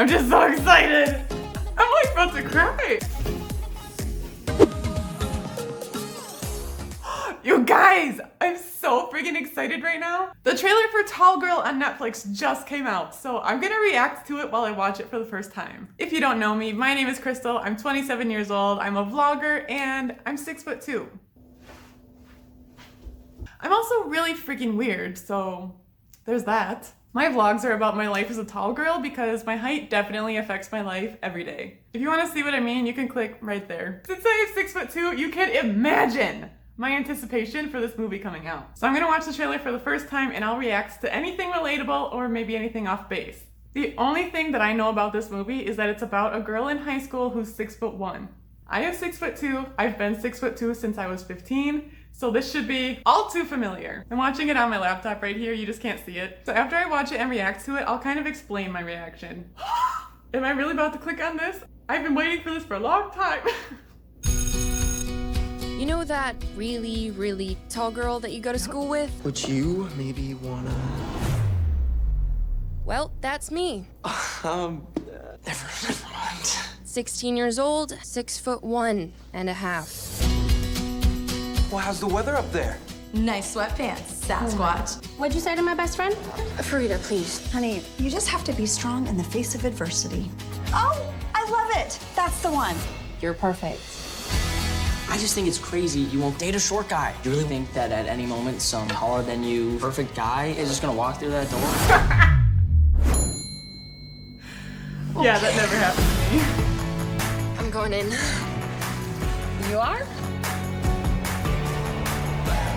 I'm just so excited. I'm like about to cry. You guys, I'm so freaking excited right now. The trailer for Tall Girl on Netflix just came out, so I'm gonna react to it while I watch it for the first time. If you don't know me, my name is Crystal. I'm 27 years old. I'm a vlogger and I'm 6'2". I'm also really freaking weird, so there's that. My vlogs are about my life as a tall girl because my height definitely affects my life every day. If you want to see what I mean, you can click right there. Since I am 6'2", you can imagine my anticipation for this movie coming out. So I'm gonna watch the trailer for the first time and I'll react to anything relatable or maybe anything off base. The only thing that I know about this movie is that it's about a girl in high school who's 6'1". I am 6'2". I've been 6'2" since I was 15. So this should be all too familiar. I'm watching it on my laptop right here, you just can't see it. So after I watch it and react to it, I'll kind of explain my reaction. Am I really about to click on this? I've been waiting for this for a long time. You know that really, really tall girl that you go to school with? Would you maybe wanna... Well, that's me. Never mind. 16 years old, 6'1.5". Well, how's the weather up there? Nice sweatpants, Sasquatch. What'd you say to my best friend? Farida, please. Honey, you just have to be strong in the face of adversity. Oh, I love it. That's the one. You're perfect. I just think it's crazy you won't date a short guy. You really think that at any moment some taller than you perfect guy is just gonna walk through that door? Yeah, that never happened to me. I'm going in. You are?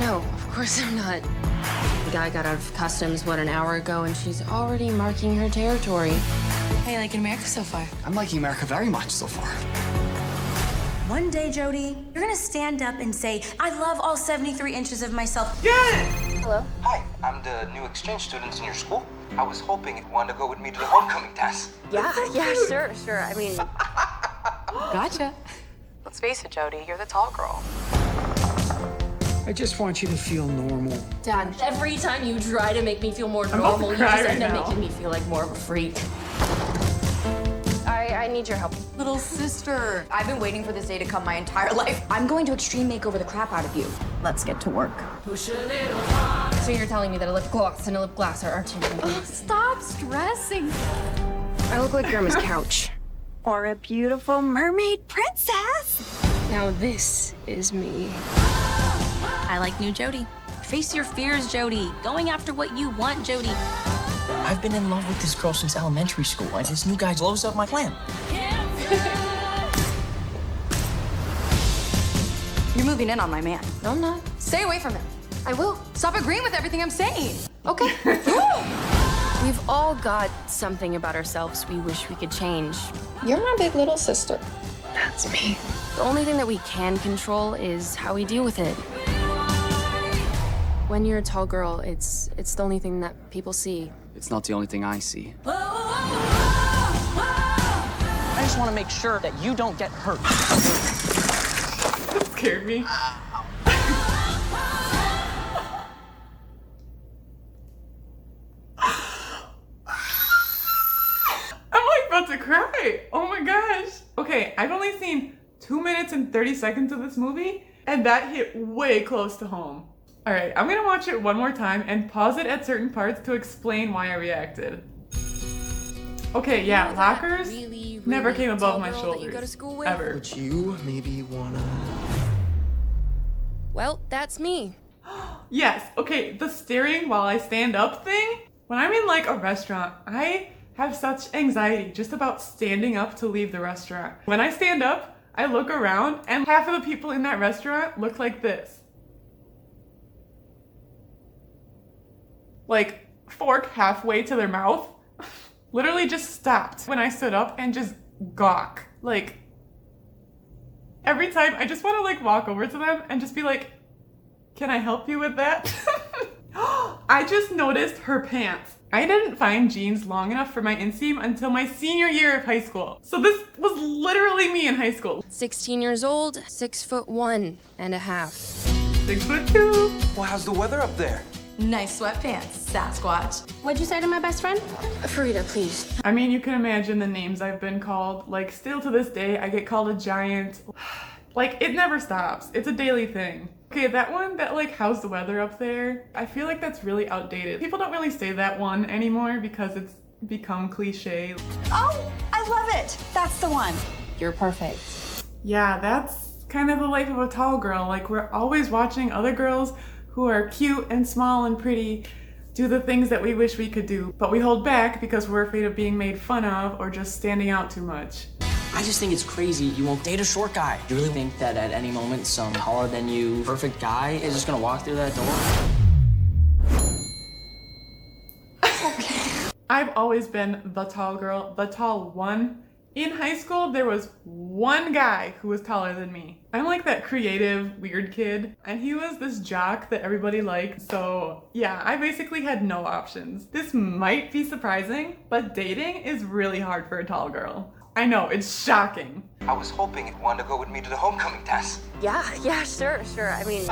No, of course I'm not. The guy got out of customs, an hour ago, and she's already marking her territory. How you liking America so far? I'm liking America very much so far. One day, Jodi, you're gonna stand up and say, I love all 73 inches of myself. Yes! Hello? Hi, I'm the new exchange student in your school. I was hoping you wanted to go with me to the homecoming dance. Yeah, sure. I mean... Gotcha. Let's face it, Jodi, you're the tall girl. I just want you to feel normal. Dad, every time you try to make me feel more about normal, to you cry just right end up now. making me feel like more of a freak. I need your help. Little sister. I've been waiting for this day to come my entire life. I'm going to extreme makeover the crap out of you. Let's get to work. So you're telling me that a lip gloss and a lip glass are interchangeable? Stop stressing. I look like Grandma's couch. Or a beautiful mermaid princess. Now this is me. I like new Jodi. Face your fears, Jodi. Going after what you want, Jodi. I've been in love with this girl since elementary school, and this new guy blows up my plan. You're moving in on my man. No, I'm not. Stay away from him. I will. Stop agreeing with everything I'm saying. Okay. We've all got something about ourselves we wish we could change. You're my big little sister. That's me. The only thing that we can control is how we deal with it. When you're a tall girl, it's the only thing that people see. It's not the only thing I see. I just want to make sure that you don't get hurt. That scared me. I'm like about to cry. Oh my gosh. Okay, I've only seen 2 minutes and 30 seconds of this movie, and that hit way close to home. All right, I'm gonna watch it one more time and pause it at certain parts to explain why I reacted. Okay, yeah, lockers never came above my shoulders, ever. Would you maybe wanna... Well, that's me. Yes, okay, the staring while I stand up thing. When I'm in like a restaurant, I have such anxiety just about standing up to leave the restaurant. When I stand up, I look around and half of the people in that restaurant look like this. Like, fork halfway to their mouth. Literally just stopped when I stood up and just gawk. Like, every time I just want to like walk over to them and just be like, can I help you with that? I just noticed her pants. I didn't find jeans long enough for my inseam until my senior year of high school. So this was literally me in high school. 16 years old, 6'1.5". 6'2". Well, how's the weather up there? Nice sweatpants, Sasquatch. What'd you say to my best friend? Farida, please. I mean, you can imagine the names I've been called. Like, still to this day, I get called a giant. Like, it never stops. It's a daily thing. Okay, that one, that like, how's the weather up there? I feel like that's really outdated. People don't really say that one anymore because it's become cliche. Oh, I love it. That's the one. You're perfect. Yeah, that's kind of the life of a tall girl. Like, we're always watching other girls who are cute and small and pretty do the things that we wish we could do, but we hold back because we're afraid of being made fun of or just standing out too much. I just think it's crazy you won't date a short guy. You really think that at any moment some taller than you perfect guy is just gonna walk through that door? I've always been the tall girl, the tall one. In high school, there was one guy who was taller than me. I'm like that creative, weird kid, and he was this jock that everybody liked. So yeah, I basically had no options. This might be surprising, but dating is really hard for a tall girl. I know, it's shocking. I was hoping you'd want to go with me to the homecoming dance. Yeah, sure. I mean,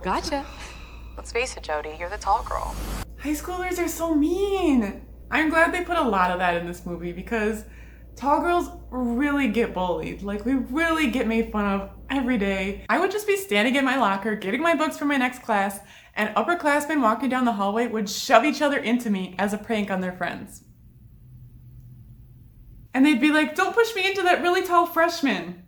Gotcha. Let's face it, Jodi, you're the tall girl. High schoolers are so mean. I'm glad they put a lot of that in this movie because tall girls really get bullied. Like, we really get made fun of every day. I would just be standing in my locker, getting my books for my next class, and upperclassmen walking down the hallway would shove each other into me as a prank on their friends. And they'd be like, don't push me into that really tall freshman.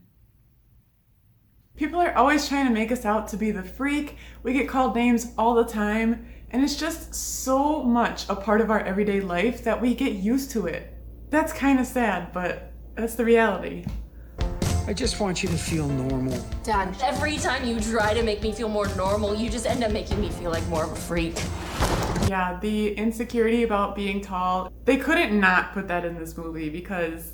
People are always trying to make us out to be the freak. We get called names all the time. And it's just so much a part of our everyday life that we get used to it. That's kind of sad, but that's the reality. I just want you to feel normal. Dad, every time you try to make me feel more normal, you just end up making me feel like more of a freak. Yeah, the insecurity about being tall, they couldn't not put that in this movie because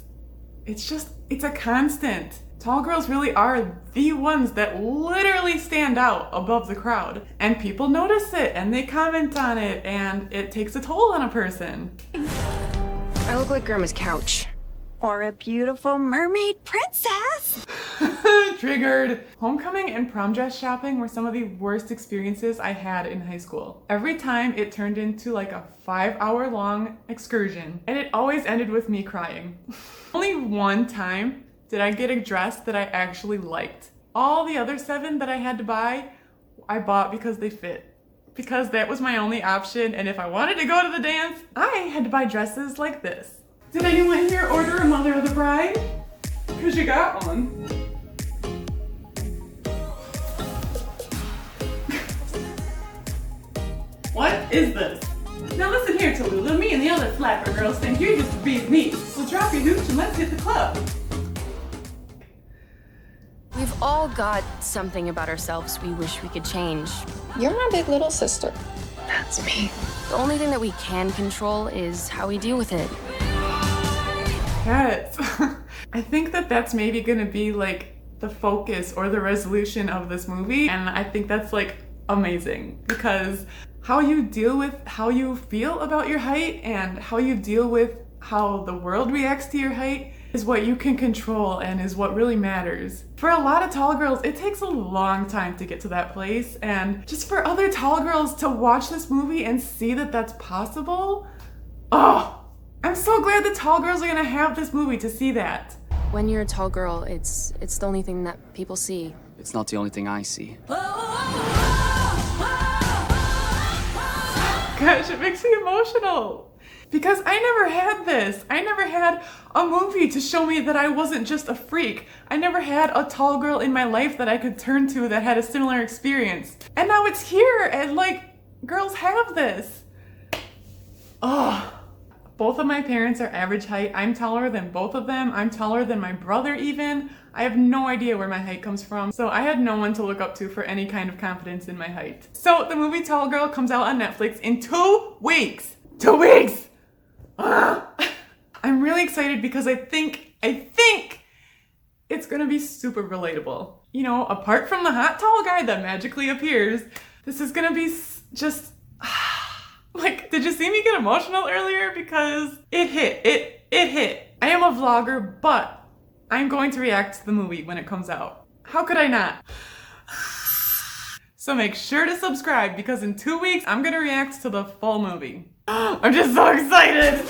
it's a constant. Tall girls really are the ones that literally stand out above the crowd. And people notice it and they comment on it and it takes a toll on a person. I look like Grandma's couch. Or a beautiful mermaid princess. Triggered. Homecoming and prom dress shopping were some of the worst experiences I had in high school. Every time it turned into like a 5-hour-long excursion, and it always ended with me crying. Only one time did I get a dress that I actually liked. All the other 7 that I had to buy, I bought because they fit. Because that was my only option, and if I wanted to go to the dance, I had to buy dresses like this. Did anyone here order a Mother of the Bride? Because you got one. What is this? Now listen here, Tallulah. Me and the other flapper girls think you're just a bee's knees. So drop your hooch and let's hit the club. We've all got something about ourselves we wish we could change. You're my big little sister. That's me. The only thing that we can control is how we deal with it. Yes. I think that that's maybe gonna be like the focus or the resolution of this movie, and I think that's like amazing because how you deal with how you feel about your height and how you deal with how the world reacts to your height is what you can control and is what really matters. For a lot of tall girls, it takes a long time to get to that place, and just for other tall girls to watch this movie and see that that's possible, oh, I'm so glad the tall girls are gonna have this movie to see that. When you're a tall girl, it's the only thing that people see. It's not the only thing I see. Gosh, it makes me emotional. Because I never had this. I never had a movie to show me that I wasn't just a freak. I never had a tall girl in my life that I could turn to that had a similar experience. And now it's here, and like, girls have this. Oh. Both of my parents are average height. I'm taller than both of them. I'm taller than my brother even. I have no idea where my height comes from, so I had no one to look up to for any kind of confidence in my height. So the movie Tall Girl comes out on Netflix in 2 weeks. 2 weeks! I'm really excited because I think it's gonna be super relatable. You know, apart from the hot tall guy that magically appears, this is gonna be just... Like, did you see me get emotional earlier? Because it hit. It hit. I am a vlogger, but I'm going to react to the movie when it comes out. How could I not? So make sure to subscribe because in 2 weeks, I'm gonna react to the full movie. I'm just so excited.